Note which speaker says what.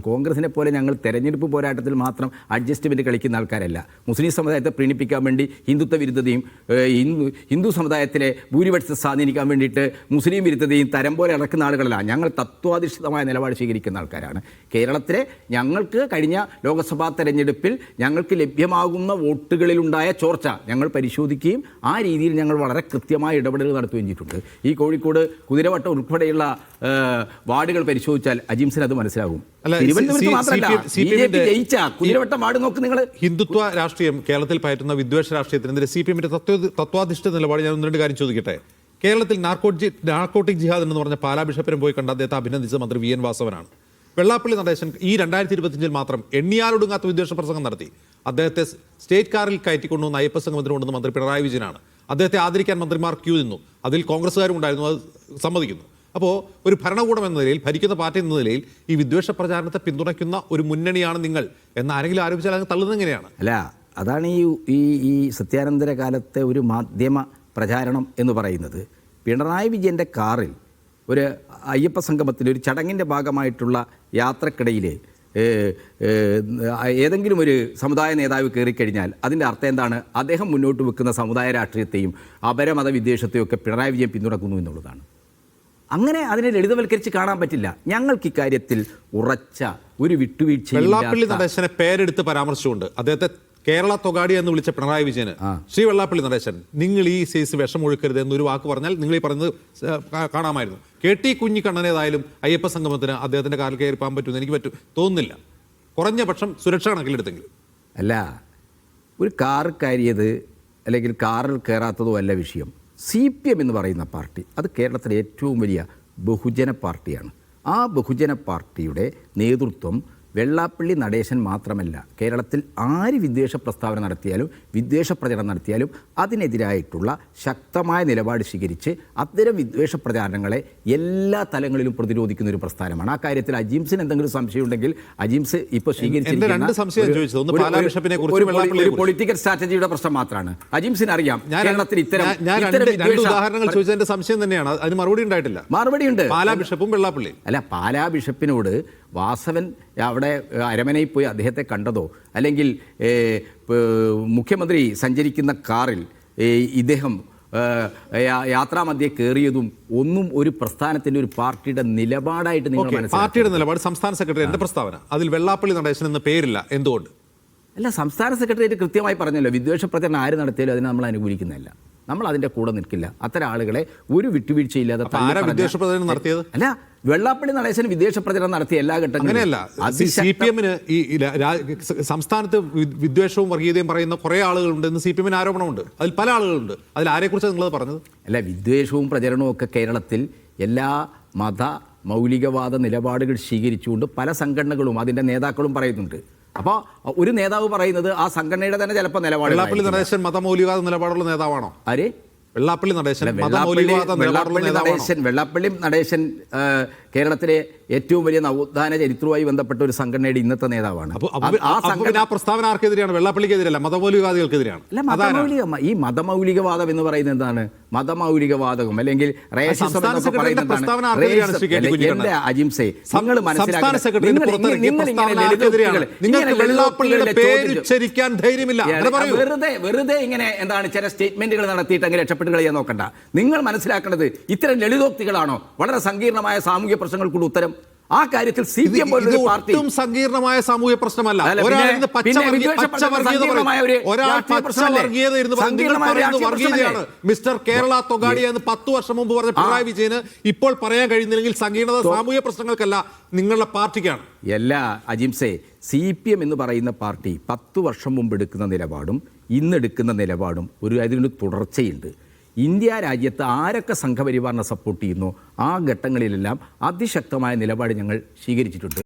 Speaker 1: കോൺഗ്രസിനെ പോലെ ഞങ്ങൾ തെരഞ്ഞെടുപ്പ് പോരാട്ടത്തിൽ മാത്രം അഡ്ജസ്റ്റ്മെൻറ്റ് കളിക്കുന്ന ആൾക്കാരല്ല. മുസ്ലിം സമുദായത്തെ പ്രീണിപ്പിക്കാൻ വേണ്ടി ഹിന്ദുത്വ വിരുദ്ധതയും ഹിന്ദു സമുദായത്തിലെ ഭൂരിപക്ഷത്തെ സ്വാധീനിക്കാൻ വേണ്ടിയിട്ട് മുസ്ലിം വിരുദ്ധതയും തരം പോലെ ഇറക്കുന്ന ആളുകളല്ല. ഞങ്ങൾ തത്വാധിഷ്ഠിതമായ നിലപാട് സ്വീകരിക്കുന്ന ആൾക്കാരാണ്. കേരളത്തിലെ ഞങ്ങൾക്ക് കഴിഞ്ഞ ലോക്സഭാ തെരഞ്ഞെടുപ്പിൽ ഞങ്ങൾക്ക് ലഭ്യമാകുന്ന വോട്ടുകളിലുണ്ടായ ചോർച്ച ഞങ്ങൾ പരിശോധിക്കുകയും ആ രീതിയിൽ ഞങ്ങൾ വളരെ കൃത്യമായ ഇടപെടലുകൾ നടത്തുകയും ചെയ്തിട്ടുണ്ട്. ഈ കോഴിക്കോട് കുതിരവട്ടം ഉൾപ്പെടെയുള്ള വാർഡുകൾ പരിശോധിച്ചാൽ അജിംസിന് അത് മനസ്സിലാകും.
Speaker 2: ഹിന്ദുത്വ രാഷ്ട്രീയം കേരളത്തിൽ പയറ്റുന്ന വിദ്വേഷ രാഷ്ട്രീയത്തിനെതിരെ CPM-ന്റെ തത്വാധിഷ്ഠിത നിലപാട് ഞാൻ ഒന്ന് രണ്ട് കാര്യം ചോദിക്കട്ടെ. കേരളത്തിൽ നാർക്കോട്ടിക് ജിഹാദ് എന്ന് പറഞ്ഞ പാലാ ബിഷപ്പിനെ പോയി കണ്ട അദ്ദേഹത്തെ അഭിനന്ദിച്ച മന്ത്രി VN വാസവനാണ്. വെള്ളാപ്പള്ളി നടേശൻ ഈ 2025 മാത്രം എണ്ണിയാലൊടുങ്ങാത്ത വിദ്വേഷ പ്രസംഗം നടത്തി. അദ്ദേഹത്തെ സ്റ്റേറ്റ് കാറിൽ കയറ്റിക്കൊണ്ടുവന്ന അയ്യപ്പ സംഗമത്തിന് കൊണ്ടുവന്ന മന്ത്രി പിണറായി വിജയനാണ്. അദ്ദേഹത്തെ ആദരിക്കാൻ മന്ത്രിമാർ ക്യൂ നിന്നു. അതിൽ കോൺഗ്രസ്സുകാരും ഉണ്ടായിരുന്നു, അത് സമ്മതിക്കുന്നു. അപ്പോൾ ഒരു ഭരണകൂടം എന്ന നിലയിൽ, ഭരിക്കുന്ന പാർട്ടി എന്ന നിലയിൽ ഈ വിദ്വേഷ പ്രചാരണത്തെ പിന്തുണയ്ക്കുന്ന ഒരു മുന്നണിയാണ് നിങ്ങൾ എന്ന് ആരെങ്കിലും ആരോപിച്ചാൽ അത് തള്ളുന്നത് എങ്ങനെയാണ്?
Speaker 1: അല്ല, അതാണ് ഈ സത്യാനന്തര കാലത്തെ ഒരു മാധ്യമ പ്രചാരണം എന്ന് പറയുന്നത്. പിണറായി വിജയൻ്റെ കാറിൽ ഒരു അയ്യപ്പ സംഗമത്തിൽ ഒരു ചടങ്ങിൻ്റെ ഭാഗമായിട്ടുള്ള യാത്രക്കിടയിൽ ഏതെങ്കിലും ഒരു സമുദായ നേതാവ് കയറിക്കഴിഞ്ഞാൽ അതിൻ്റെ അർത്ഥം എന്താണ്? അദ്ദേഹം മുന്നോട്ട് വെക്കുന്ന സമുദായ രാഷ്ട്രീയത്തെയും അപരമത വിദ്വേഷത്തെയും ഒക്കെ പിണറായി വിജയൻ പിന്തുണക്കുന്നു എന്നുള്ളതാണ്. അങ്ങനെ അതിനെ ലളിതവൽക്കരിച്ച് കാണാൻ പറ്റില്ല. ഞങ്ങൾക്ക് ഇക്കാര്യത്തിൽ ഉറച്ച ഒരു വിട്ടുവീഴ്ച.
Speaker 2: വെള്ളാപ്പള്ളി നടേശനെ പേരെടുത്ത് പരാമർശിച്ചുകൊണ്ട് അദ്ദേഹത്തെ കേരള തൊഗാടി എന്ന് വിളിച്ച പിണറായി വിജയന് ശ്രീ വെള്ളാപ്പള്ളി നടേശൻ നിങ്ങൾ ഈ സൈസ് വിഷമൊഴുക്കരുത് എന്നൊരു വാക്ക് പറഞ്ഞാൽ നിങ്ങൾ ഈ പറയുന്നത് കാണാമായിരുന്നു. KT കുഞ്ഞിക്കണ്ണനേതായാലും അയ്യപ്പ സംഗമത്തിന് അദ്ദേഹത്തിന്റെ കാറിൽ കയറി പോകാൻ പറ്റുമെന്ന് എനിക്ക് തോന്നുന്നില്ല. കുറഞ്ഞ പക്ഷം സുരക്ഷ കണക്കിലെടുത്തെങ്കിലും.
Speaker 1: അല്ല, ഒരു കാർ കയറിയത് അല്ലെങ്കിൽ കാറിൽ കയറാത്തതോ അല്ല വിഷയം. CPM എന്ന് പറയുന്ന പാർട്ടി അത് കേരളത്തിലെ ഏറ്റവും വലിയ ബഹുജന പാർട്ടിയാണ്. ആ ബഹുജന പാർട്ടിയുടെ നേതൃത്വം വെള്ളാപ്പള്ളി നടേശൻ മാത്രമല്ല, കേരളത്തിൽ ആര് വിദ്വേഷ പ്രസ്താവന നടത്തിയാലും വിദ്വേഷ പ്രചരണം നടത്തിയാലും അതിനെതിരായിട്ടുള്ള ശക്തമായ നിലപാട് സ്വീകരിച്ച് അത്തരം വിദ്വേഷ പ്രചാരണങ്ങളെ എല്ലാ തലങ്ങളിലും പ്രതിരോധിക്കുന്ന ഒരു പ്രസ്ഥാനമാണ്. ആ കാര്യത്തിൽ അജിംസിന് എന്തെങ്കിലും സംശയം ഉണ്ടെങ്കിൽ അജിംസ് ഇപ്പോൾ സ്വീകരിച്ചിരിക്കുന്ന പൊളിറ്റിക്കൽ സ്ട്രാറ്റജിയുടെ പ്രശ്നം മാത്രമാണ്. അജിംസിന് അറിയാം കേരളത്തിൽ ഇത്തരം
Speaker 2: ഉദാഹരണങ്ങൾ ചോദിച്ചതിന്റെ സംശയം തന്നെയാണ്. അതിന് മറുപടി ഉണ്ടായിട്ടില്ല.
Speaker 1: മറുപടിയുണ്ട്.
Speaker 2: പാലാ ബിഷപ്പും വെള്ളാപ്പള്ളി അല്ല,
Speaker 1: പാലാ ബിഷപ്പിനോട് വാസവൻ അവിടെ അരമനയിൽ പോയി അദ്ദേഹത്തെ കണ്ടതോ അല്ലെങ്കിൽ മുഖ്യമന്ത്രി സഞ്ചരിക്കുന്ന കാറിൽ ഇദ്ദേഹം യാത്രാമധ്യേ കയറിയതും ഒന്നും ഒരു പ്രസ്ഥാനത്തിൻ്റെ ഒരു പാർട്ടിയുടെ നിലപാടായിട്ട് നിങ്ങൾ മനസ്സിലാക്കുക.
Speaker 2: പാർട്ടിയുടെ നിലപാട് സംസ്ഥാന സെക്രട്ടറിയുടെ പ്രസ്താവന, അതിൽ വെള്ളാപ്പള്ളി നടേശൻ എന്ന പേരില്ല. എന്തുകൊണ്ട്?
Speaker 1: അല്ല, സംസ്ഥാന സെക്രട്ടേറിയറ്റ് കൃത്യമായി പറഞ്ഞല്ലോ, വിദ്വേഷ പ്രചരണം ആര് നടത്തിയാലും അതിനെ നമ്മൾ അനുകൂലിക്കുന്നില്ല. നമ്മൾ അതിൻ്റെ കൂടെ നിൽക്കില്ല. അത്തരം ആളുകളെ ഒരു വിട്ടുവീഴ്ചയില്ലാതെ
Speaker 2: നടത്തിയത്
Speaker 1: അല്ല, വെള്ളാപ്പള്ളി നടേശൻ വിദ്വേഷ പ്രചരണം നടത്തിയ എല്ലാ ഘട്ടങ്ങളിലും
Speaker 2: CPM-ന് ഈ സംസ്ഥാനത്ത് വിദ്വേഷവും വർഗീയതയും പറയുന്ന കുറേ ആളുകളുണ്ടെന്ന് CPM-ന് ആരോപണമുണ്ട്. അതിൽ പല ആളുകളുണ്ട്. അതിൽ ആരെക്കുറിച്ചാണ് നിങ്ങൾ പറഞ്ഞത്?
Speaker 1: അല്ല, വിദ്വേഷവും പ്രചരണവും ഒക്കെ കേരളത്തിൽ എല്ലാ മത മൗലികവാദ നിലപാടുകൾ സ്വീകരിച്ചുകൊണ്ട് പല സംഘടനകളും അതിൻ്റെ നേതാക്കളും പറയുന്നുണ്ട്. അപ്പോൾ ഒരു നേതാവ് പറയുന്നത് ആ സംഘടനയുടെ തന്നെ ചിലപ്പോൾ നിലപാട്.
Speaker 2: വെള്ളാപ്പള്ളി നടേശൻ മതമൗലികവാദ നിലപാടുള്ള നേതാവാണോ?
Speaker 1: ആര്?
Speaker 2: വെള്ളാപ്പള്ളി നടേശൻ
Speaker 1: വെള്ളാപ്പള്ളി നടേശൻ കേരളത്തിലെ ഏറ്റവും വലിയ നവോത്ഥാന ചരിത്രവുമായി ബന്ധപ്പെട്ട ഒരു സംഘടനയുടെ ഇന്നത്തെ നേതാവാണ്.
Speaker 2: ആ പ്രസ്താവന ആർക്കെതിരെയാണ്? വെള്ളാപ്പള്ളിക്കെതിരല്ല, മതമൗലികവാദികൾക്കെതിരെയാണ്.
Speaker 1: ഈ മതമൗലികവാദം എന്ന് പറയുന്നത് എന്താണ്? മതമൗലികവാദം അല്ലെങ്കിൽ വെറുതെ ഇങ്ങനെ എന്താണ് ചില സ്റ്റേറ്റ്മെന്റുകൾ നടത്തിയിട്ട് അങ്ങനെ രക്ഷപ്പെട്ട് കളിയാൻ നോക്കണ്ട. നിങ്ങൾ മനസ്സിലാക്കേണ്ടത് ഇത്തരം ലളിതോക്തികളാണോ വളരെ സങ്കീർണമായ സാമൂഹ്യ പ്രശ്നങ്ങൾക്കുള്ള ഉത്തരം? ആ കാര്യത്തിൽ CPM പോലൊരു പാർട്ടി
Speaker 2: സങ്കീർണമായ സാമൂഹ്യ പ്രശ്നമല്ല. മിസ്റ്റർ കേരള തൊഗാടി എന്ന് 10 വർഷം മുമ്പ് പറഞ്ഞ പിണറായി വിജയന് ഇപ്പോൾ പറയാൻ കഴിയുന്നില്ലെങ്കിൽ സങ്കീർണത സാമൂഹ്യ പ്രശ്നങ്ങൾക്കല്ല, നിങ്ങളുടെ പാർട്ടിക്കാണ്.
Speaker 1: എല്ലാ അജിംസെ, CPM എന്ന് പറയുന്ന പാർട്ടി 10 വർഷം മുമ്പ് എടുക്കുന്ന നിലപാടും ഇന്നെടുക്കുന്ന നിലപാടും അതിനൊരു തുടർച്ചയുണ്ട്. ഇന്ത്യ രാജ്യത്ത് ആരൊക്കെ സംഘപരിവാറിനെ സപ്പോർട്ട് ചെയ്യുന്നു ആ ഘട്ടങ്ങളിലെല്ലാം അതിശക്തമായ നിലപാട് ഞങ്ങൾ സ്വീകരിച്ചിട്ടുണ്ട്.